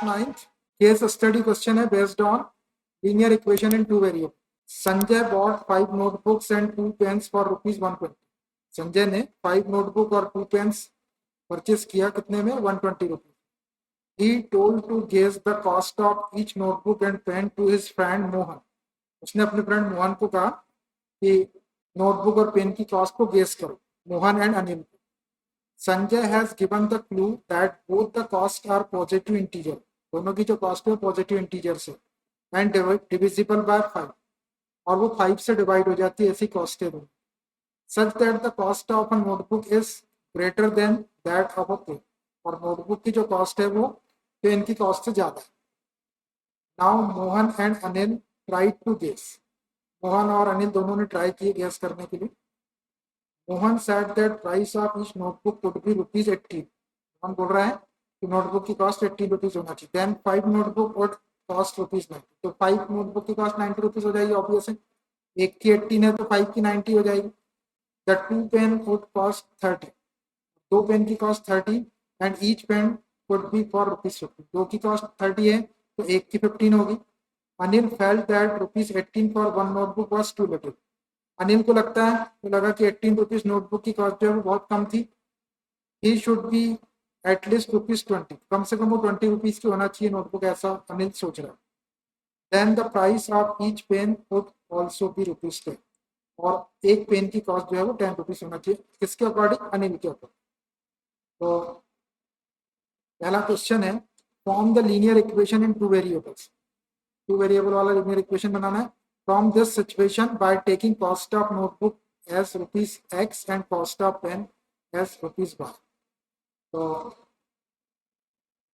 9th case study question है based on linear equation in two variable. Sanjay bought 5 notebooks and 2 pens for ₹120. Sanjay ने 5 notebook और 2 pens purchase किया कितने में? 120 rupees. He told to guess the cost of each notebook and pen to his friend Mohan. उसने अपने friend Mohan को कहा कि नोटबुक और पेन की कॉस्ट को गेस करो. Mohan and Anil. Sanjay has given the clue that both the cost are positive integer. दोनों की जो कॉस्ट है पॉजिटिव इंटीजर से एंड डिविजिबल बाय 5 और वो 5 से डिवाइड हो जाती है. ऐसी कॉस्ट है दोनों. Such that the cost of a notebook is greater than that of a pen. और नोटबुक की जो कॉस्ट है वो पेन की कॉस्ट से ज्यादा है. Now Mohan and Anil try to guess. Mohan और अनिल दोनों ने ट्राई किए गेस करने के लिए. Mohan said that price of each notebook could be ₹80. Mohan बोल रहा है कि नोटबुक की कॉस्ट 80 रुपीज होना चाहिए. Then 5 notebook would cost ₹90. तो 5 नोटबुक की कॉस्ट 90 रुपीज हो जाएगी ऑब्वियस है. एक की 18 है तो 5 की 90 हो जाएगी. The 2 pen would cost 30. 2 pen की cost 30 and each pen could be for ₹50. 2 की कॉस्ट 30 है तो एक की 15 होगी. Anil felt that ₹18 for 1 notebook was too little. Anil को लगता है तो लगा कि 18 रुपीज नोटबुक की कॉस्ट जो है वो बहुत कम थी. He should be at least ₹20. कम से कम वो 20 रुपीज की होना चाहिए नोटबुक, ऐसा अनिल सोच रहा है. Then the price of each pen would also be ₹10. और एक पेन की कॉस्ट जो है वो 10 रुपीज होना चाहिए. किसके अकॉर्डिंग? अनिल के अकॉर्डिंग. तो पहला क्वेश्चन है form the linear equation in two variables. Two variable वाला लीनियर इक्वेशन बनाना है. From this situation by taking cost of notebook as ₹X and cost of pen as ₹Y. तो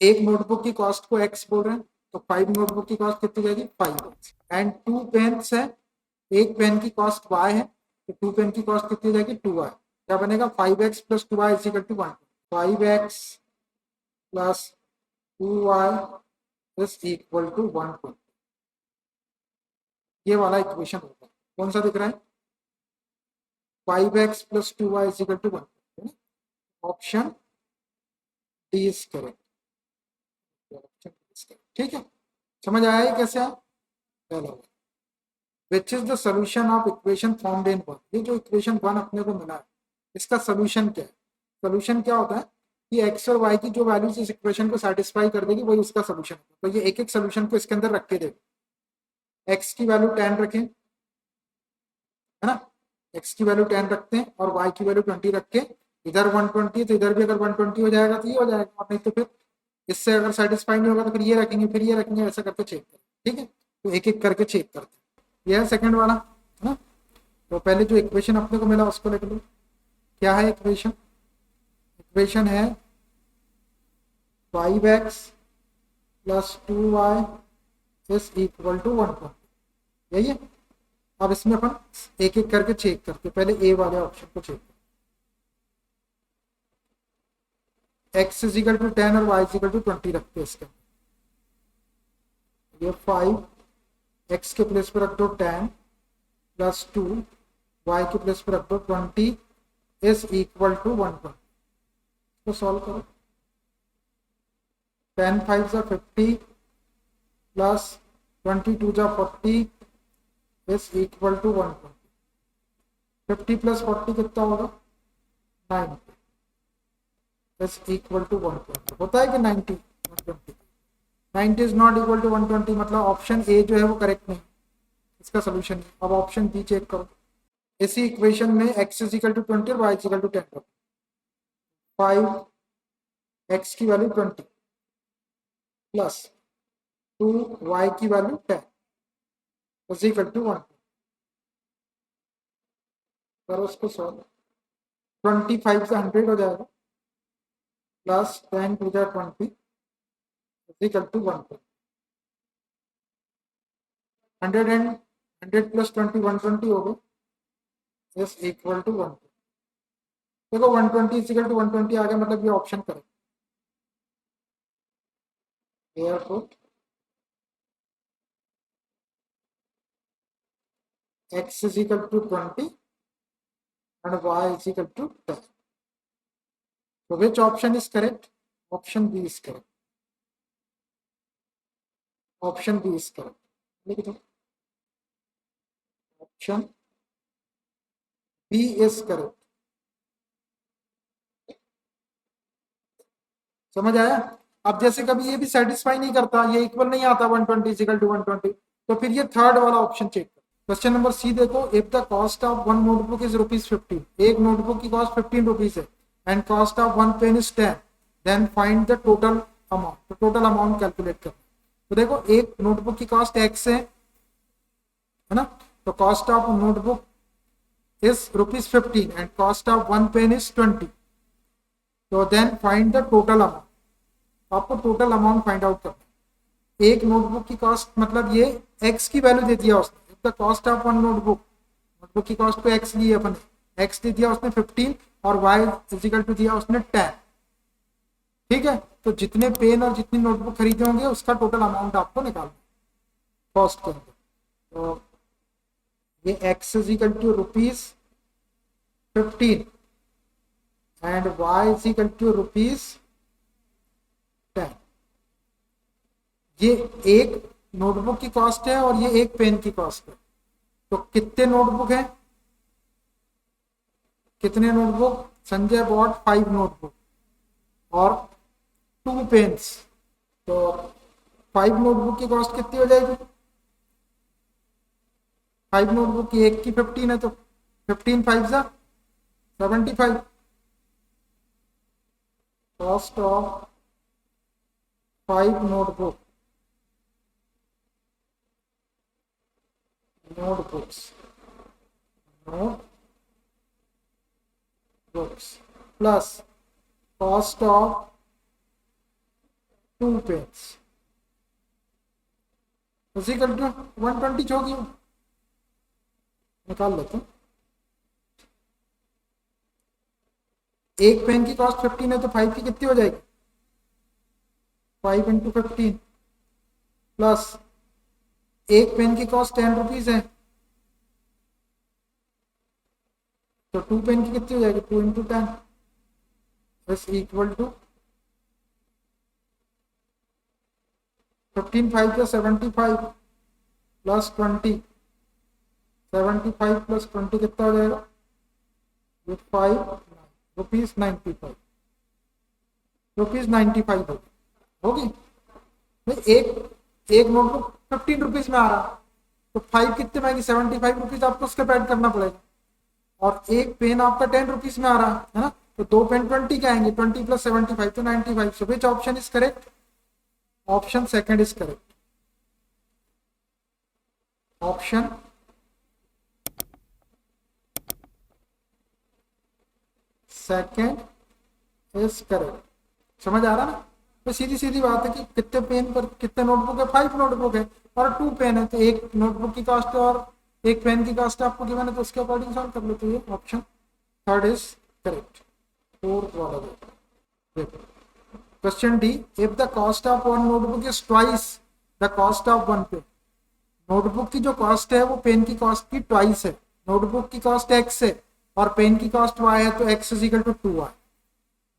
एक नोटबुक की कॉस्ट को x बोल रहे हैं तो 5 नोटबुक की कॉस्ट कितनी जाएगी? 5x. एंड 2 पेन्स है, एक पेन की कॉस्ट y है तो 2 पेन की कॉस्ट कितनी जाएगी? 2y. क्या बनेगा? 5x plus 2y is equal to 1. 5x plus 2y is equal to 1. ये वाला इक्वेशन होगा. कौन सा दिख रहा है? 5x plus 2y is equal to 1. Option D is correct. ठीक है, समझ आया है कैसे? चलो, which is the solution of equation formed in 1. ये जो इक्वेशन 1 अपने को मिला है इसका सोल्यूशन क्या है? सोल्यूशन क्या होता है कि x और y की जो वैल्यूज इस इक्वेशन को सेटिस्फाई कर देगी वही उसका सोल्यूशन है. तो ये एक एक सोल्यूशन को इसके अंदर रख के देगा. x की वैल्यू 10 रखें, है ना? x की वैल्यू 10 रखते हैं और y की वैल्यू 20 रख के इधर 120 तो इधर भी अगर 120 हो जाएगा तो ये हो जाएगा. और नहीं तो फिर इससे अगर सेटिस्फाई नहीं होगा तो फिर ये रखेंगे, फिर ये रखेंगे, ऐसा करके चेक करें. ठीक है, तो एक एक करके चेक करते हैं. यह है सेकंड वाला, है ना? तो पहले जो इक्वेशन अपने को मिला उसको लिख लो. क्या है इक्वेशन? इक्वेशन है 5x plus 2y is equal to 120. यही है. अब इसमें अपन एक एक करके चेक करते. पहले ए वाले ऑप्शन को check. x is equal to 10 और y इज इक्वल टू 20 रखते हैं इसके. ये 5 x के प्लेस पर रख दो 10 प्लस 2 y के प्लेस पर रख दो 20 इज इक्वल टू 120. तो सॉल्व करो. 10 5 जा 50 प्लस 22 जा 40 इज इक्वल टू 120. 50 प्लस 40 कितना होगा? 90 इज इक्वल टू 120. होता है कि 90 120. 90 इज नॉट इक्वल टू 120, मतलब ऑप्शन ए जो है वो करेक्ट नहीं, इसका सोल्यूशन है. अब ऑप्शन बी चेक करो. इसी इक्वेशन में x इज इक्वल टू 20 और y is equal to 10. 5 x की वैल्यू 20 प्लस 2 y की वैल्यू 10 इज इक्वल टू 1. करो उसको सॉल्व. 25 से 100 हो जाएगा plus 10 to the 20 is equal to 1. 100 and 100 plus 20 120 हो गए इज इक्वल टू 1. देखो 120 इज इक्वल टू 120 आ गया, मतलब ये option correct. Therefore, x is equal to 20 and y is equal to 10. So which option is correct? Option B is correct. Option B is correct. लिख दो, option B is correct. समझ आया? अब जैसे कभी ये भी सेटिस्फाई नहीं करता, ये इक्वल नहीं आता 120 इक्वल टू 120, तो फिर ये थर्ड वाला ऑप्शन चेक कर। क्वेश्चन नंबर सी देखो, if the cost of one notebook is ₹15, एक नोटबुक की कॉस्ट ₹15 है and cost of one pen is 10, then find the total amount. तो टोटल अमाउंट कैलकुलेट कर। तो देखो एक नोटबुक की कॉस्ट एक्स है ना, तो cost of notebook is ₹15 and cost of one pen is 20, तो then find the total amount. आपको टोटल अमाउंट फाइंड आउट करना है। एक नोटबुक की कॉस्ट मतलब ये एक्स की वैल्यू दे दिया उसने, the cost of one notebook, notebook की कॉस्ट पे एक्स ली है अपन, एक्स दे दिया उसने 15 और वाई फिजिकल टू दिया उसने 10। ठीक है, तो जितने पेन और जितनी नोटबुक खरीदे होंगे उसका टोटल अमाउंट आपको निकालना कॉस्ट के अंदर। तो ये X is equal to ₹15 and Y is equal to ₹10। ये एक नोटबुक की कॉस्ट है और ये एक पेन की कॉस्ट है। तो कितने नोटबुक है, कितने नोटबुक? संजय बॉट 5 नोटबुक और 2 पेन्स। तो 5 नोटबुक की कॉस्ट कितनी हो जाएगी? 5 नोटबुक की एक की 15 है, तो 15 5 जा 75। Cost of 5 notebook notebooks plus cost of 2 pens equal to 120 होगी। निकाल लेते हैं। एक पेन की कॉस्ट 15 है तो 5 की कितनी हो जाएगी? 5 इंटू 15 प्लस एक पेन की कॉस्ट ₹10 है, तो 2 पेन की कितनी हो जाएगी? 2 into 10 is equal to 15 5 plus 75 plus 20, 75 plus 20 कितना हो जाएगा? ₹95 होगी भाई। एक नोटबुक ₹15 में आ रहा, तो 5 कितने में आएगी? ₹75 आपको उसके पे ऐड करना पड़ेगा। और एक पेन आपका ₹10 में आ रहा है ना, तो 2 पेन 20 के आएंगे, 20 प्लस 75 तो 95। So which option is correct? Option second is correct. Option second is correct. समझ आ रहा ना? तो सीधी सीधी बात है कि कितने पेन पर कितने नोटबुक है? 5 नोटबुक है और 2 पेन है, तो एक नोटबुक की कॉस्ट और एक पेन की कॉस्ट आपको गिवन है, तो उसके अकॉर्डिंग सॉल्व कर लेते हैं। Option third is correct. Fourth वाला देखो, question D, if the cost of one notebook is twice the cost of one pen. Notebook की जो कॉस्ट है वो पेन की कॉस्ट की ट्वाइस है। नोटबुक की कॉस्ट एक्स है और पेन की कॉस्ट वाई है, तो X is equal to 2y।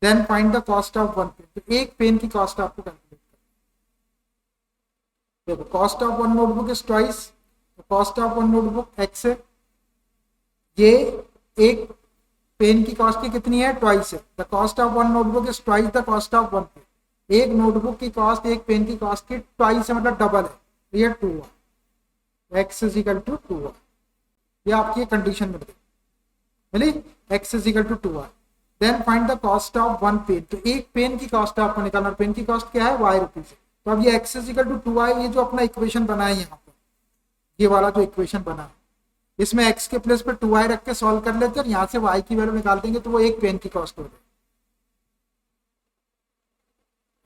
Then find the cost of one pen. तो एक पेन की कॉस्ट आपको कैलकुलेट करनी है। देखो, cost of one notebook is twice, cost of one notebook x है, ये एक पेन की कॉस्ट की कितनी है? ट्वाइस है। The cost of one notebook is twice the cost of one pen. एक नोटबुक की कॉस्ट एक पेन की कॉस्ट की ट्वाइस है, मतलब डबल है, ये 2y। X is equal to 2y। ये आपकी कंडीशन में मिली, X is equal to 2y। Then find the cost of one pen. तो एक पेन की कॉस्ट आपको निकालना, पेन की कॉस्ट क्या है? y rupees. तो अब ये x is equal to 2y, ये जो अपना इक्वेशन बना है यहाँ पर, ये वाला जो इक्वेशन बना है, इसमें x के प्लेस पे 2y रख के सॉल्व कर लेते हैं और यहाँ से y की वैल्यू निकाल देंगे, तो वो एक पेन की कॉस्ट हो जाएगी।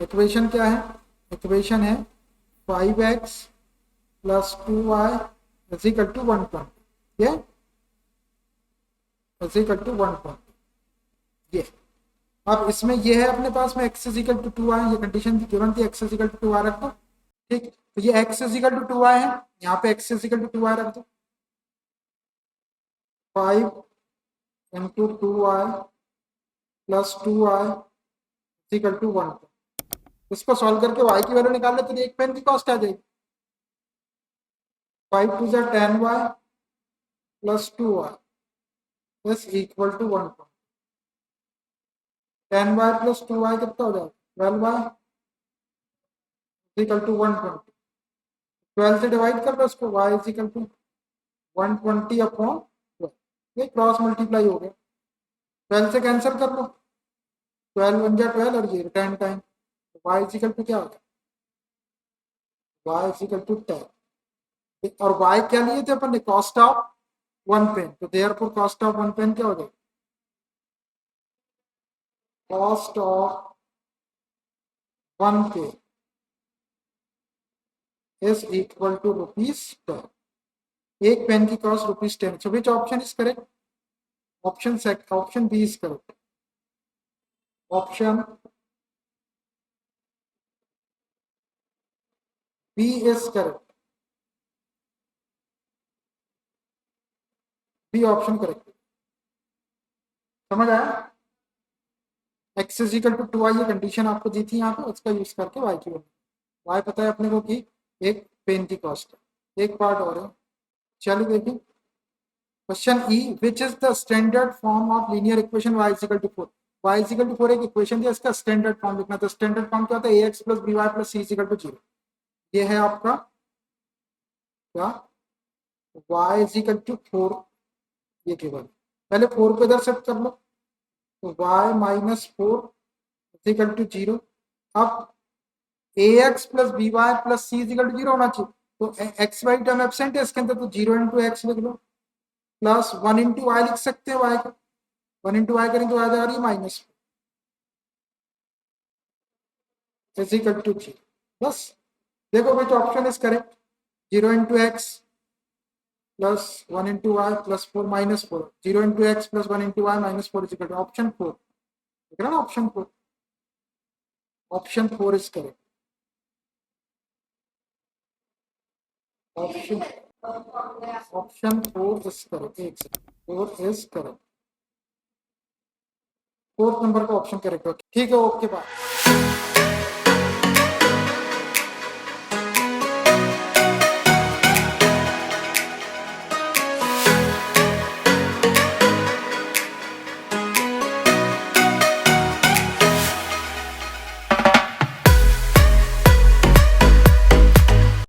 इक्वेशन क्या है? इक्वेशन है 5x plus 2y is equal to 120। ये इज इक्वल टू 120। ये अब इसमें ये है अपने पास में x is equal to 2y, ये कंडीशन थी गिवन थी, x is equal to 2y रख दो। ठीक, तो ये x is equal to 2y है, यहाँ पे x is equal to 2y रख दो। 5 into 2y plus 2y is equal to 1। इसको सॉल्व करके y की वैल्यू निकाल ले, तो एक पेन की कॉस्ट आ जाएगी। 5 to the 10y plus 2y is equal to 1. 10y plus 2y कितना हो जाएगा? 12y equal to 120. 12 से डिवाइड कर दो इसको, y is equal to 120 upon 12. ये क्रॉस मल्टीप्लाई हो गया. 12 से कैंसिल कर लो, 12 1 जा 12 और ये 10 time. y is equal to क्या होगा? y is equal to 10. और y क्या लिए थे अपन ने? Cost of 1 pen. तो देयरफॉर कॉस्ट ऑफ 1 पेन क्या हो जाएगा? Cost of 1 pen is equal to ₹10. एक पेन की cost ₹10. So which option is correct? Option B is correct. Option B is correct. B option correct. समझ आया? x is equal to 2y ये condition आपको दी थी यहाँ पे, उसका यूज करके y की वैल्यू. y पता है अपने को कि एक पेन की कॉस्ट है. एक पार्ट और है, चलिए देखिए. Question E, which is the standard form of linear equation y is equal to 4. y is equal to 4 एक इक्वेशन दिया, इसका स्टैंडर्ड फॉर्म लिखना. तो स्टैंडर्ड फॉर्म क्या होता है? ax plus by plus c is equal to 0. ये है आपका क्या? y is equal to 4. ये केवल पहले 4 को इधर सेट कर लो, तो y minus 4 is equal to 0. अब ax plus by plus c is equal to 0 होना चाहिए. तो एक्स वाई टर्म एब्सेंट है इसके अंदर, तो 0 इंटू एक्स लिख लो प्लस 1 इंटू वाई लिख सकते हैं. वाई का 1 इंटू वाई करेंगे तो आ जा रही है माइनस इज इक्वल टू 0. बस देखो which option is correct. 0 into X plus 1 into Y plus 4 minus 4. 0 into X plus 1 into Y minus 4 is equal to option 4. देख रहे ना? Option 4. Option 4 is correct. Option 4 is correct. एक second, 4 is correct. 4th number का option correct हो. ठीक है, okay bye.